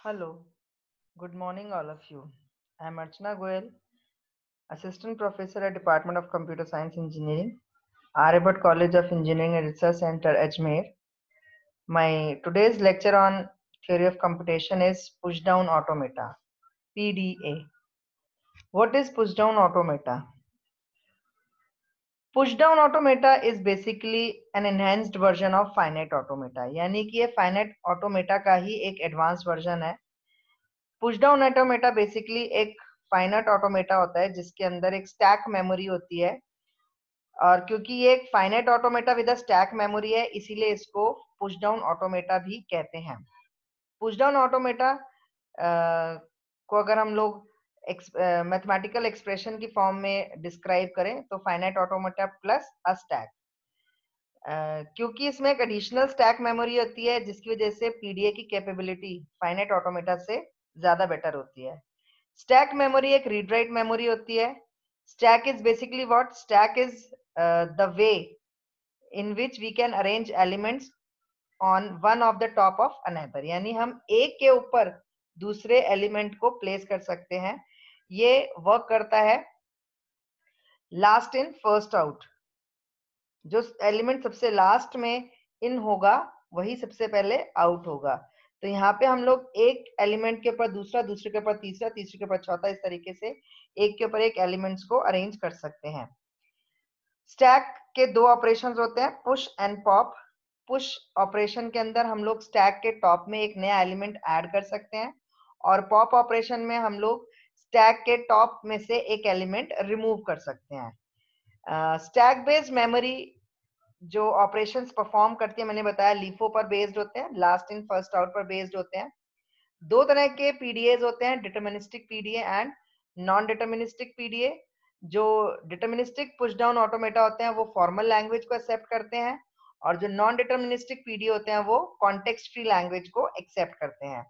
Hello, good morning, all of you. I'm Archana Goyal, Assistant Professor at Department of Computer Science Engineering, Aryabhat College of Engineering and Research Center, Ajmer. My today's lecture on theory of computation is push-down automata, PDA. What is push-down automata? Push-down automata is basically an enhanced version of finite automata. यानी कि ये finite automata का ही एक advanced version है. Push down automata basically एक finite automata होता है जिसके अंदर एक स्टैक मेमोरी होती है, और क्योंकि ये एक finite automata with a stack memory है इसीलिए इसको पुश डाउन ऑटोमेटा भी कहते हैं. पुश डाउन ऑटोमेटा को अगर हम लोग मैथमेटिकल एक्सप्रेशन की फॉर्म में डिस्क्राइब करें तो finite automata plus a stack, क्योंकि इसमें एक एडिशनल स्टैक मेमोरी होती है जिसकी वजह से पीडीए की कैपेबिलिटी फाइनाइट ऑटोमेटा से ज्यादा बेटर होती है. स्टैक मेमोरी एक रीड राइट मेमोरी होती है. Stack is basically what? Stack is the way in which we can arrange elements on one of the top of another, यानी हम एक के ऊपर दूसरे एलिमेंट को प्लेस कर सकते हैं. ये वर्क करता है लास्ट इन फर्स्ट आउट. जो एलिमेंट सबसे लास्ट में इन होगा वही सबसे पहले आउट होगा. तो यहाँ पे हम लोग एक एलिमेंट के ऊपर दूसरा, दूसरे के ऊपर तीसरा, तीसरे के ऊपर चौथा, इस तरीके से एक के ऊपर एक एलिमेंट्स को अरेंज कर सकते हैं. स्टैक के दो ऑपरेशंस होते हैं, push and pop. Push operation के अंदर हम लोग स्टैक के टॉप में एक नया एलिमेंट ऐड कर सकते हैं, और पॉप ऑपरेशन में हम लोग स्टैक के टॉप में से एक एलिमेंट रिमूव कर सकते हैं. स्टैक बेस्ड मेमोरी जो ऑपरेशंस परफॉर्म करती है, मैंने बताया लीफो पर बेस्ड होते हैं, लास्ट इन फर्स्ट आउट पर बेस्ड होते हैं. दो तरह के पीडीएस होते हैं, deterministic PDA and non deterministic PDA. जो डिटरमिनिस्टिक पुश डाउन ऑटोमेटा होते हैं वो फॉर्मल लैंग्वेज को एक्सेप्ट करते हैं, और जो नॉन डिटरमिनिस्टिक पीडीए होते हैं वो कॉन्टेक्स्ट फ्री लैंग्वेज को एक्सेप्ट करते हैं.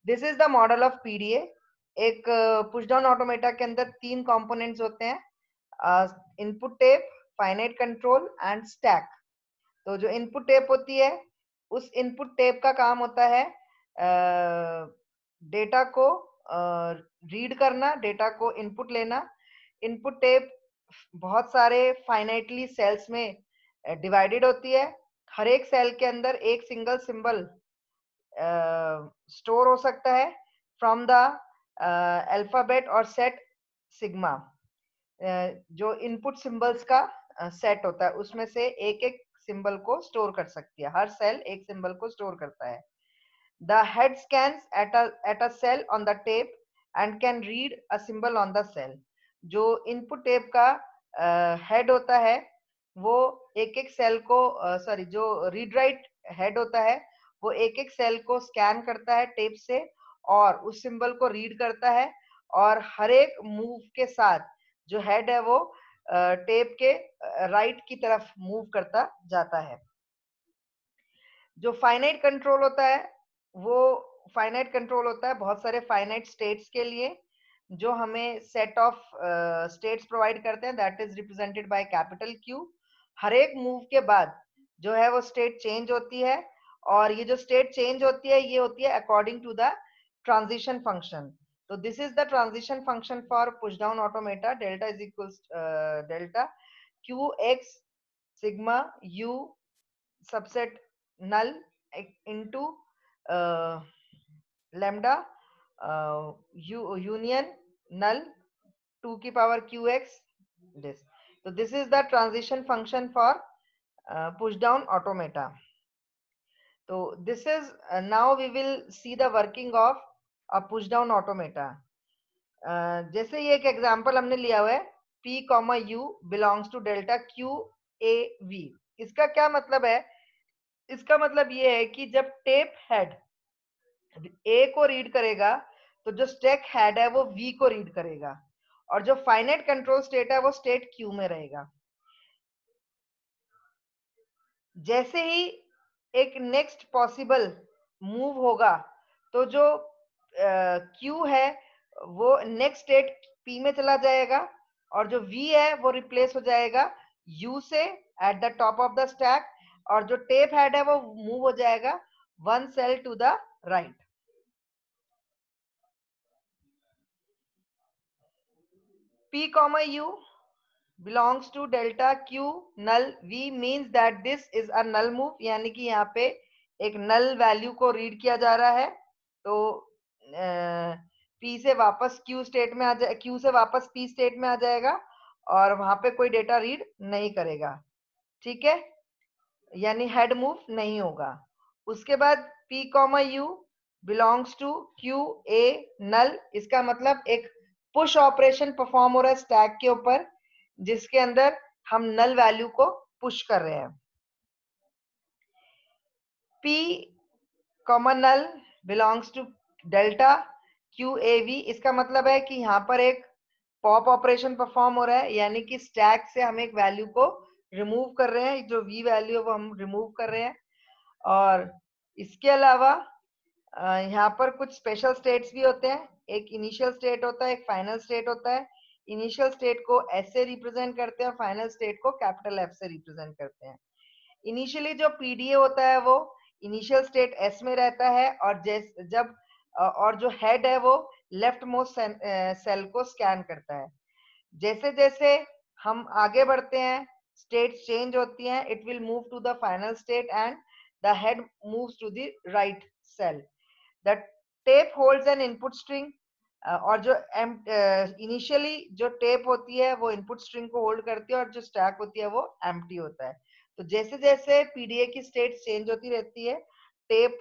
This is the model of PDA. एक पुश डाउन ऑटोमेटा के अंदर तीन कंपोनेंट्स होते हैं, input tape, finite control and stack. तो जो इनपुट टेप होती है, उस इनपुट टेप का काम होता है डेटा को रीड करना, डेटा को इनपुट लेना. इनपुट टेप बहुत सारे फाइनाइटली सेल्स में डिवाइडेड होती है. हर एक सेल के अंदर एक सिंगल सिंबल स्टोर हो सकता है फ्रॉम द अल्फाबेट और सेट सिग्मा. जो इनपुट सिंबल्स का सेट होता है उसमें से एक एक सिंबल को स्टोर कर सकती है. हर सेल एक सिंबल को स्टोर करता है. The head scans at a cell on the tape and can read a symbol on the cell. जो इनपुट टेप का हेड होता है वो एक एक सेल को सॉरी जो रीड राइट हेड होता है वो एक एक सेल को स्कैन करता है टेप से और उस सिंबल को रीड करता है, और हर एक मूव के साथ जो हेड है वो टेप के राइट की तरफ मूव करता जाता है. जो फाइनाइट कंट्रोल होता है वो फाइनाइट कंट्रोल होता है बहुत सारे फाइनाइट स्टेट्स के लिए जो हमें सेट ऑफ स्टेट्स प्रोवाइड करते हैं, that is represented by capital Q. हर एक मूव के बाद जो है वो स्टेट चेंज होती है, और ये जो स्टेट चेंज होती है ये होती है according to the transition function. तो this is the transition function for push down automata. Delta is equals delta Q X sigma U subset null into lambda union null 2 की power qx this. So this is the transition function for push down automata. So this is now we will see the working of a push down automata. जैसे ये एक example हमने लिया हुआ है p comma u belongs to delta q a v. इसका क्या मतलब है? इसका मतलब ये है कि जब टेप हेड ए को रीड करेगा तो जो स्टैक हेड है वो वी को रीड करेगा, और जो फाइनाइट कंट्रोल स्टेट है वो स्टेट क्यू में रहेगा. जैसे ही एक नेक्स्ट पॉसिबल मूव होगा तो जो क्यू है वो नेक्स्ट स्टेट पी में चला जाएगा, और जो वी है वो रिप्लेस हो जाएगा यू से at the top of the stack, और जो टेप हेड है वो मूव हो जाएगा one cell to the right. P comma U belongs to delta Q null V means that this is a null move, यानी कि यहाँ पे एक null वैल्यू को रीड किया जा रहा है, तो P से वापस Q स्टेट में आ जाए, Q से वापस P स्टेट में आ जाएगा और वहां पे कोई डेटा रीड नहीं करेगा, ठीक है, यानी हेड मूव नहीं होगा। उसके बाद P comma U belongs to Q A null, इसका मतलब एक पुश ऑपरेशन परफॉर्म हो रहा है स्टैक के ऊपर, जिसके अंदर हम नल वैल्यू को पुश कर रहे हैं। P comma null belongs to delta QAV, इसका मतलब है कि यहाँ पर एक पॉप ऑपरेशन परफॉर्म हो रहा है, यानी कि स्टैक से हम एक वैल्यू को रिमूव कर रहे हैं, जो V वैल्यू है वो हम रिमूव कर रहे हैं। और इसके अलावा यहाँ पर कुछ स्पेशल स्टेट्स भी होते हैं, एक इनिशियल स्टेट होता है, एक फाइनल स्टेट होता है। इनिशियल स्टेट को S से रिप्रेजेंट करते हैं और फाइनल स्टेट को कैपिटल F से रिप्रेजेंट करते हैं। इनिशियली जो पीडीए होता है वो इनिशियल स्टेट S में रहता है, और जब और जो हेड है वो लेफ्ट मोस्ट सेल को स्कैन करता है। जैसे जैसे हम आगे बढ़ते हैं, स्टेट चेंज होती हैं, it will move to the final state and the head moves to the right cell. The tape holds an input string, और जो इनिशियली जो टेप होती है वो इनपुट स्ट्रिंग को होल्ड करती है, और जो स्टैक होती है वो एम्प्टी होता है। तो जैसे जैसे पीडीए की स्टेट चेंज होती रहती है, टेप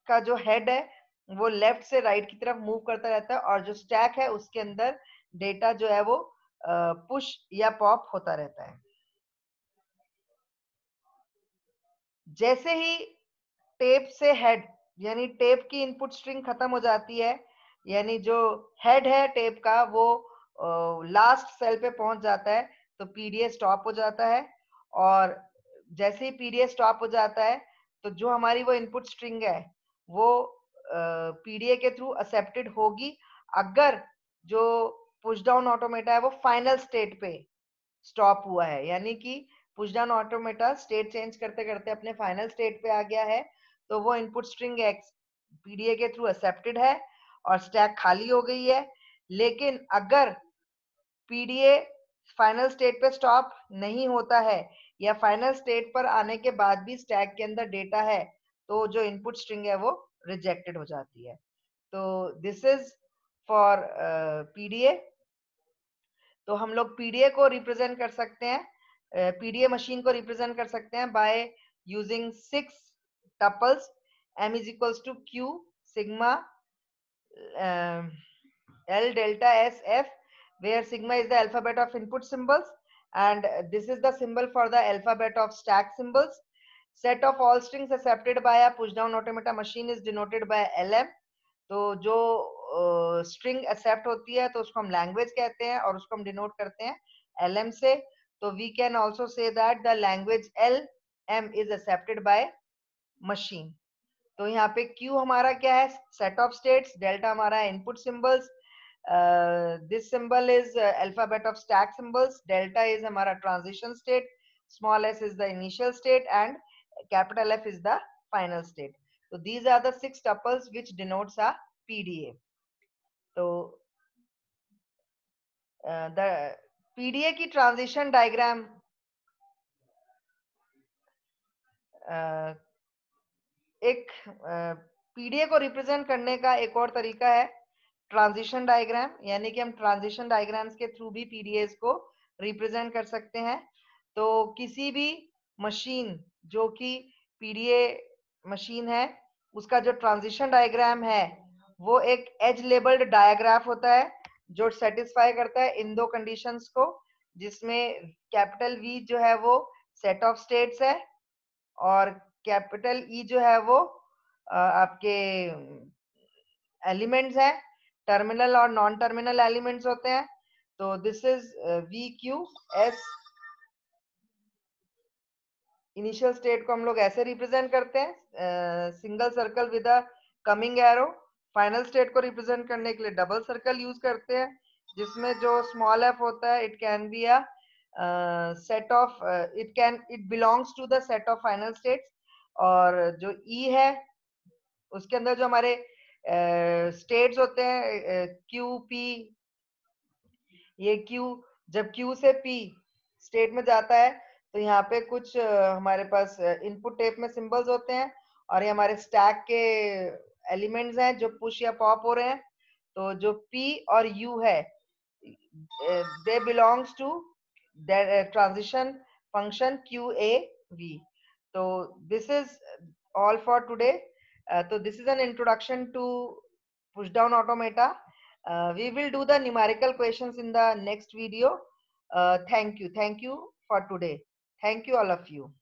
का जो हेड है वो लेफ्ट से राइट की तरफ मूव करता रहता है, और जो स्टैक है उसके अंदर डेटा जो है वो पुश या पॉप होता रहता है। जैसे ही टेप से हेड यानी टेप की इनपुट स्ट्रिंग खत्म हो जाती है, यानी जो हेड है टेप का वो लास्ट सेल पे पहुंच जाता है, तो पीडीए स्टॉप हो जाता है। और जैसे ही पीडीए स्टॉप हो जाता है, तो जो हमारी वो इनपुट स्ट्रिंग है वो पीडीए के थ्रू एक्सेप्टेड होगी, अगर जो पुश डाउन ऑटोमेटा है वो फाइनल स्टेट पे स्टॉप हुआ है, यानी कि push down automata state change करते करते अपने फाइनल स्टेट पे आ गया है, तो वो इनपुट स्ट्रिंग एक्स पीडीए के थ्रू एक्सेप्टेड है और स्टैक खाली हो गई है। लेकिन अगर पीडीए फाइनल स्टेट पे स्टॉप नहीं होता है, या फाइनल स्टेट पर आने के बाद भी स्टैक के अंदर डेटा है, तो जो इनपुट स्ट्रिंग है वो रिजेक्टेड हो जाती है। तो दिस इज फॉर पीडीए। तो हम लोग पीडीए को रिप्रेजेंट कर सकते हैं, पीडीए मशीन को रिप्रेजेंट कर सकते हैं by using 6 tuples, m is equals to q sigma l delta s f, where sigma is the alphabet of input symbols and this is the symbol for the alphabet of stack symbols. Set of all strings accepted by a push down automata machine is denoted by lm. तो जो string accept होती है तो उसको हम language कहते हैं, और उसको हम डिनोट करते हैं lm से। तो we can also say that the language lm is accepted by machine. तो यहाँ पे q हमारा क्या है, सेट ऑफ स्टेट्स, डेल्टा हमारा input symbols, this symbol is alphabet of stack symbols, delta is हमारा transition state, small s is the initial state and capital F is the final state. So these are the 6 tuples which denotes a PDA. तो the PDA की transition diagram एक PDA को represent करने का एक और तरीका है ट्रांजिशन डायग्राम, यानी कि हम ट्रांजिशन डायग्राम्स के थ्रू भी पीडीएस को रिप्रेजेंट कर सकते हैं। तो किसी भी मशीन जो कि पीडीए मशीन है, उसका जो ट्रांजिशन डायग्राम है वो एक एज लेबल्ड डायग्राफ होता है, जो सेटिस्फाई करता है इन दो कंडीशंस को, जिसमें कैपिटल वी जो है वो सेट ऑफ स्टेट्स है, और कैपिटल ई जो है वो आपके एलिमेंट्स है, टर्मिनल और नॉन टर्मिनल एलिमेंट्स होते हैं। तो this is we Q S. Initial state को हम लोग ऐसे रिप्रेजेंट करते हैं, single circle with a coming arrow. Final state को रिप्रेजेंट करने के लिए डबल सर्कल यूज करते हैं, जिसमें जो स्मॉल एफ होता है it can be a set of it belongs to the set of final states, और जो ई है उसके अंदर जो हमारे स्टेट्स होते हैं क्यू पी ये Q, जब Q से P स्टेट में जाता है तो यहाँ पे कुछ हमारे पास इनपुट टेप में सिंबल्स होते हैं और ये हमारे स्टैक के एलिमेंट्स हैं जो पुश या पॉप हो रहे हैं। तो जो P और U है, they belongs to that transition function QAV. So this is all for today. So this is an introduction to push down automata. We will do the numerical questions in the next video. Thank you for today. Thank you all of you.